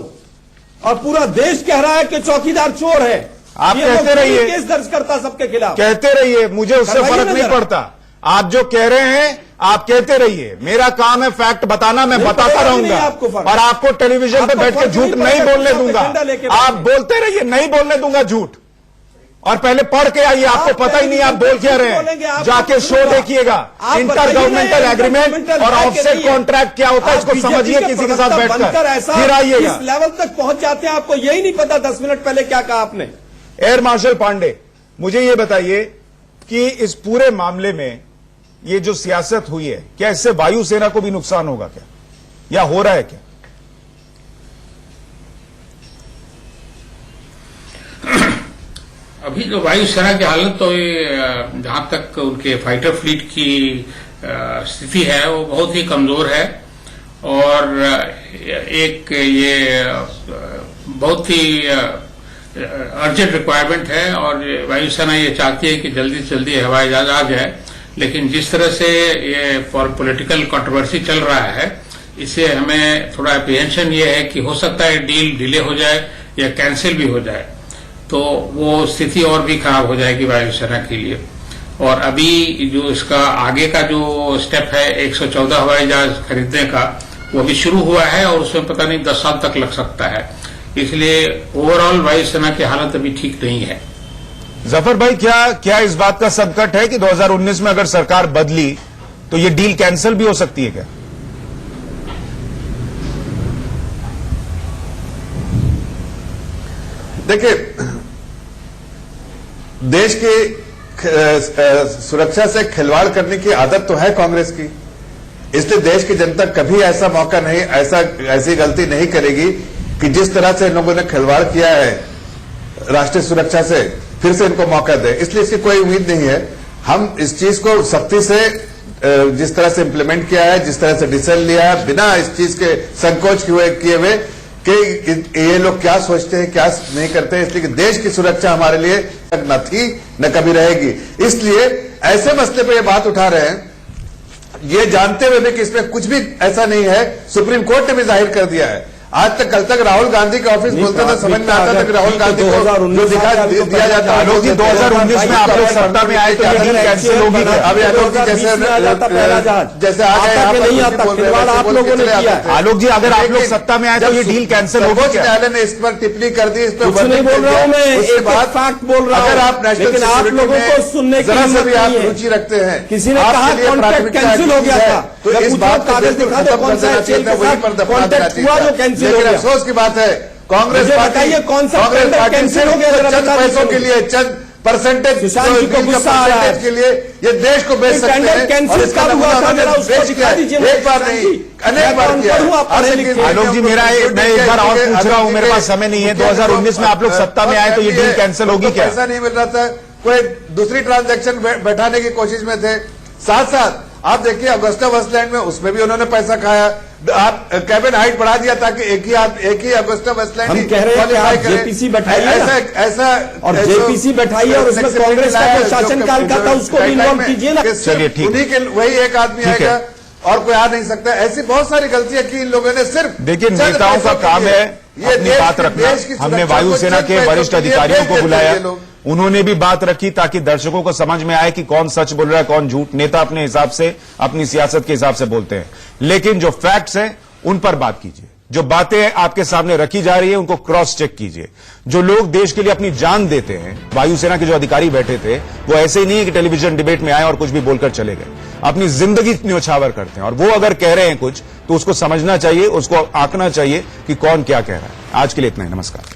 और पूरा देश कह रहा है कि चौकीदार चोर है। आप कहते रहिए, केस दर्ज करता सबके खिलाफ, कहते रहिए, मुझे उससे फर्क नहीं पड़ता। आप जो कह रहे हैं आप कहते रहिए, मेरा काम है फैक्ट बताना, मैं बताता रहूंगा और आपको टेलीविजन पे बैठ के झूठ नहीं बोलने दूंगा। आप बोलते रहिए, नहीं बोलने दूंगा झूठ। और पहले पढ़ के आइए, आपको पता ही नहीं आप बोल क्या रहे हैं, जाके शो देखिएगा। इंटर गवर्नमेंटल एग्रीमेंट और ऑफसेट कॉन्ट्रैक्ट क्या होता है इसको समझिए किसी के साथ बैठकर, फिर आइएगा। इस लेवल तक पहुंच जाते हैं, आपको यही नहीं पता 10 मिनट पहले क्या कहा आपने। एयर मार्शल पांडे, मुझे ये बताइए कि इस पूरे मामले में ये जो सियासत हुई है, क्या इससे वायुसेना को भी नुकसान होगा क्या, या हो रहा है क्या? देखो, वायुसेना की हालत तो जहां तक उनके फाइटर फ्लीट की स्थिति है वो बहुत ही कमजोर है और एक ये बहुत ही अर्जेंट रिक्वायरमेंट है और वायुसेना ये चाहती है कि जल्दी से जल्दी हवाई जहाज आ जाए, लेकिन जिस तरह से ये पॉलिटिकल कंट्रोवर्सी चल रहा है इससे हमें थोड़ा अप्रीहेंशन ये है कि हो सकता है डील डिले हो जाए या कैंसिल भी हो जाए, तो वो स्थिति और भी खराब हो जाएगी वायुसेना के लिए। और अभी जो इसका आगे का जो स्टेप है 114 हवाई जहाज खरीदने का, वो अभी शुरू हुआ है और उसमें पता नहीं 10 साल तक लग सकता है, इसलिए ओवरऑल वायुसेना की हालत अभी ठीक नहीं है। जफर भाई, क्या इस बात का संकट है कि 2019 में अगर सरकार बदली तो ये डील कैंसिल भी हो सकती है क्या? देखिए, देश की सुरक्षा से खिलवाड़ करने की आदत तो है कांग्रेस की, इसलिए देश की जनता कभी ऐसा मौका नहीं, ऐसी गलती नहीं करेगी कि जिस तरह से इन लोगों ने खिलवाड़ किया है राष्ट्रीय सुरक्षा से, फिर से इनको मौका दे। इसलिए इसकी कोई उम्मीद नहीं है। हम इस चीज को सख्ती से जिस तरह से इंप्लीमेंट किया है, जिस तरह से डिसीजन लिया है, बिना इस चीज के संकोच किए हुए कि ये लोग क्या सोचते हैं, क्या नहीं करते हैं, इसलिए कि देश की सुरक्षा हमारे लिए न थी न कभी रहेगी। इसलिए ऐसे मसले पे ये बात उठा रहे हैं, ये जानते हुए भी कि इसमें कुछ भी ऐसा नहीं है। सुप्रीम कोर्ट ने भी जाहिर कर दिया है। आज तक कल तक राहुल गांधी के ऑफिस बोलते थे, समझ में आता था कि राहुल गांधी को जो दिया जाता है। आलोक जी, 2019 में आप लोग सत्ता में आए तो ये डील कैंसिल होगी। अभी आलोक जी जैसे आ गए आप लोगों ने किया। आलोक जी, अगर आप लोग सत्ता में आए तो ये डील कैंसिल होगी क्या? न्यायालय ने इस पर टिप्पणी कर दी, इस पर कुछ नहीं बोल रहा हूं मैं, उसके एक बाद फैक्ट बोल रहा हूं। अगर आप नेशनल लेकिन आप लोगों को सुनने की जरा से भी आप हिम्मत नहीं है। रुचि रखते हैं, किसी ने कहा कॉन्ट्रैक्ट कैंसिल हो गया था, तो इस बात का कागज दिखा दो कौन सा कॉन्ट्रैक्ट हुआ जो कैंसिल हो लेकिन गया। अफसोस की बात है, कांग्रेस बताइए कौन सा कैंसिल हो गया? चंद पैसों के लिए, चंद परसेंटेज सुशांत जी को गुस्सा आ रहा है के लिए ये देश को बेच सकते हैं। कैंसिल कब हुआ था, जरा उसको दिखा दीजिए। एक बार नहीं, अनेक बार किया। आलोक जी, मैं एक बार और पूछ रहा हूं, मेरे पास समय नहीं है। 2019 में आप लोग सत्ता में आए तो ये डील कैंसिल होगी क्या? पैसा नहीं मिल रहा था, कोई दूसरी ट्रांजैक्शन बैठाने की कोशिश में थे। साथ साथ आप देखिए अगुस्टा वेस्टलैंड में, उसमें भी उन्होंने पैसा खाया। आप कैबिन हाइट बढ़ा दिया ताकि एक ही अगुस्टा वेस्टलैंड हम कह रहे हैं कि आप जेपीसी बैठाइए, ऐसा और जेपीसी बैठाइए और उसमें कांग्रेस का जो शासनकाल का था उसको भी इन्वॉल्व कीजिए ना। चलिए, ठीक, उन्हीं के वही एक आदमी आएगा और कोई आ नहीं सकता। ऐसी बहुत सारी गलतियां की इन लोगों ने। सिर्फ देखिए, नेताओं का काम है अपनी बात रखना। हमने वायुसेना के वरिष्ठ अधिकारियों को बुलाया, उन्होंने भी बात रखी ताकि दर्शकों को समझ में आए कि कौन सच बोल रहा है, कौन झूठ। नेता अपने हिसाब से, अपनी सियासत के हिसाब से बोलते हैं, लेकिन जो फैक्ट्स हैं उन पर बात कीजिए। जो बातें आपके सामने रखी जा रही है उनको क्रॉस चेक कीजिए। जो लोग देश के लिए अपनी जान देते हैं, वायुसेना के जो अधिकारी बैठे थे, वो ऐसे ही नहीं है कि टेलीविजन डिबेट में आए और कुछ भी बोलकर चले गए। अपनी जिंदगी न्योछावर करते हैं, और वो अगर कह रहे हैं कुछ तो उसको समझना चाहिए, उसको आंकना चाहिए कि कौन क्या कह रहा है। आज के लिए इतना ही, नमस्कार।